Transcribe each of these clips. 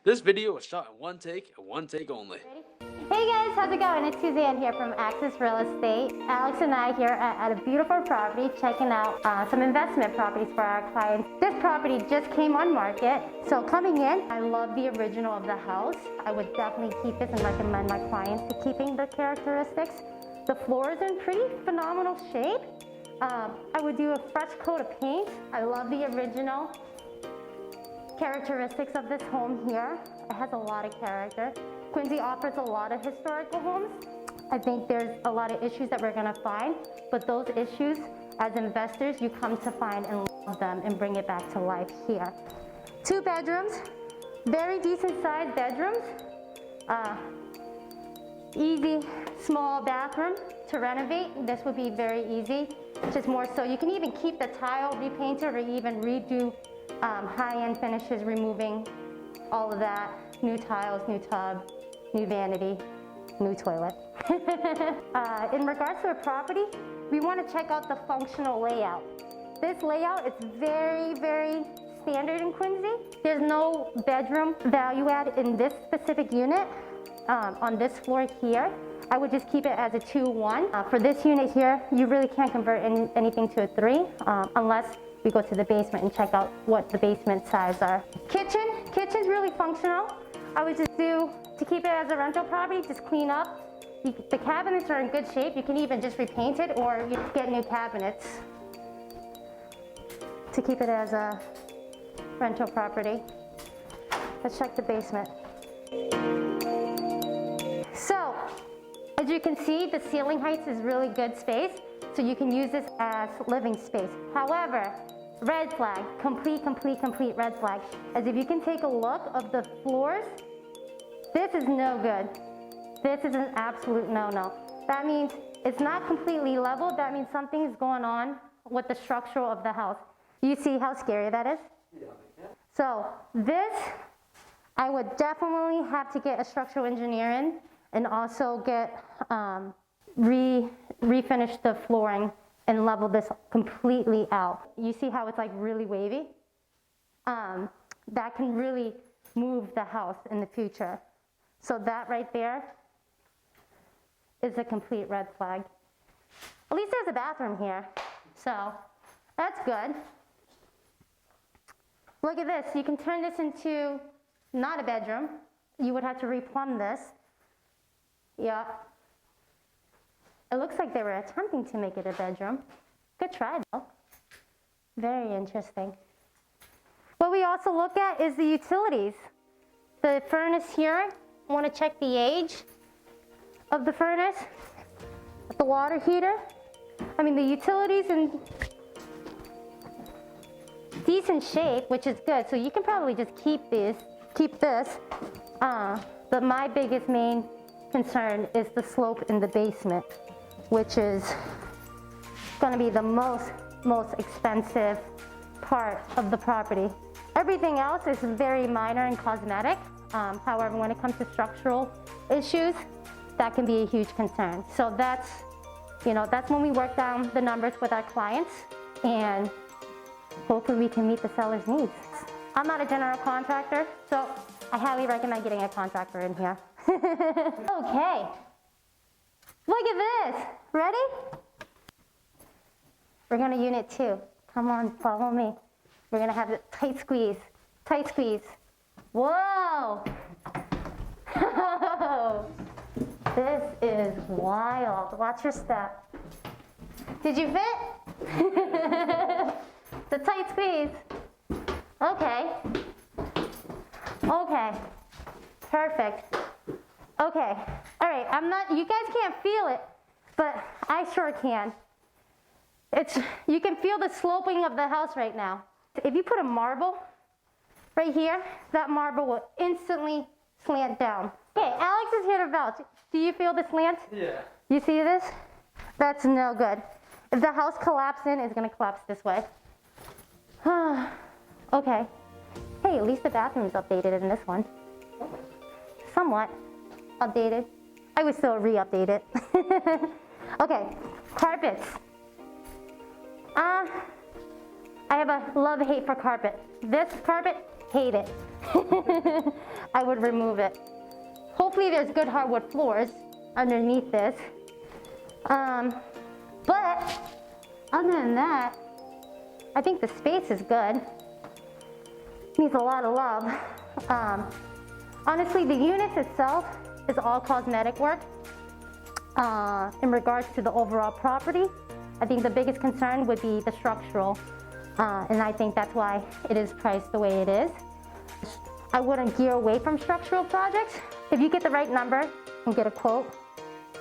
This video was shot in one take and one take only. Hey guys, how's it going? It's Suzanne here from Access Real Estate. Alex and I here at a beautiful property checking out some investment properties for our clients. This property just came on market, so coming in, I love the original of the house. I would definitely keep this and recommend my clients to keeping the characteristics. The floor is in pretty phenomenal shape. I would do a fresh coat of paint. I love the original characteristics of this home here. It has a lot of character. Quincy offers a lot of historical homes. I think there's a lot of issues that we're gonna find, but those issues, as investors, you come to find and love them and bring it back to life here. 2 bedrooms, very decent sized bedrooms. Easy, small bathroom to renovate. This would be very easy, just more so. You can even keep the tile repainted or even redo high-end finishes, removing all of that. New tiles, new tub, new vanity, new toilet. In regards to a property, we want to check out the functional layout. This layout is very, very standard in Quincy. There's no bedroom value add in this specific unit. On this floor here, I would just keep it as a 2-1. For this unit here, you really can't convert anything to a 3 unless we go to the basement and check out what the basement size are. Kitchen's really functional. I would just do, to keep it as a rental property, just clean up. The cabinets are in good shape. You can even just repaint it or you get new cabinets to keep it as a rental property. Let's check the basement. So, as you can see, the ceiling height is really good space, so you can use this as living space. However, red flag, complete red flag. As if you can take a look of the floors, this is no good. This is an absolute no-no. That means it's not completely level. That means something is going on with the structure of the house. You see how scary that is? Yeah. So this, I would definitely have to get a structural engineer in and also get refinish the flooring and level this completely out. You see how it's like really wavy? That can really move the house in the future. So that right there is a complete red flag. At least there's a bathroom here, so that's good. Look at this, you can turn this into not a bedroom. You would have to replumb this. Yeah. It looks like they were attempting to make it a bedroom. Good try though. Very interesting. What we also look at is the utilities. The furnace here, I want to check the age of the furnace. The water heater. I mean, the utilities in decent shape, which is good. So you can probably just keep this. But my biggest main concern is the slope in the basement, which is going to be the most expensive part of the property. Everything else is very minor and cosmetic. However, when it comes to structural issues, that can be a huge concern. So that's when we work down the numbers with our clients, and hopefully we can meet the seller's needs. I'm not a general contractor, so I highly recommend getting a contractor in here. Okay. Look at this. Ready? We're going to unit 2. Come on, follow me. We're going to have a tight squeeze. Tight squeeze. Whoa. This is wild. Watch your step. Did you fit? The tight squeeze. Okay. Okay. Perfect. Okay. All right. You guys can't feel it, but I sure can. You can feel the sloping of the house right now. If you put a marble right here, that marble will instantly slant down. Okay, Alex is here to vouch. Do you feel the slant? Yeah. You see this? That's no good. If the house collapses in, it's gonna collapse this way. Okay. Hey, at least the bathroom is updated in this one. Somewhat updated. I would still re-update it. Okay, carpets. I have a love-hate for carpet. This carpet hate it. I would remove it. Hopefully there's good hardwood floors underneath this. But other than that, I think the space is good. Needs a lot of love. Honestly, the units itself is all cosmetic work. In regards to the overall property, I think the biggest concern would be the structural, and I think that's why it is priced the way it is. I wouldn't gear away from structural projects. If you get the right number and get a quote,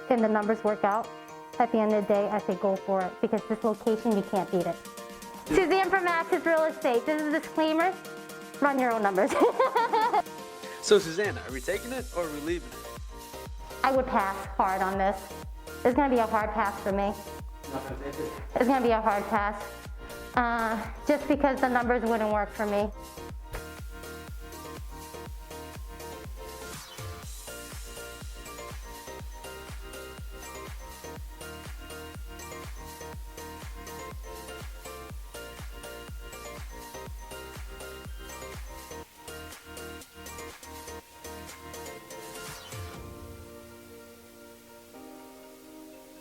and the numbers work out, at the end of the day, I say go for it, because this location, you can't beat it. Suzanne from Access Real Estate. This is a disclaimer. Run your own numbers. So Suzanne, are we taking it or are we leaving it? I would pass hard on this. It's gonna be a hard pass for me. Not gonna take it? It's gonna be a hard pass. Just because the numbers wouldn't work for me.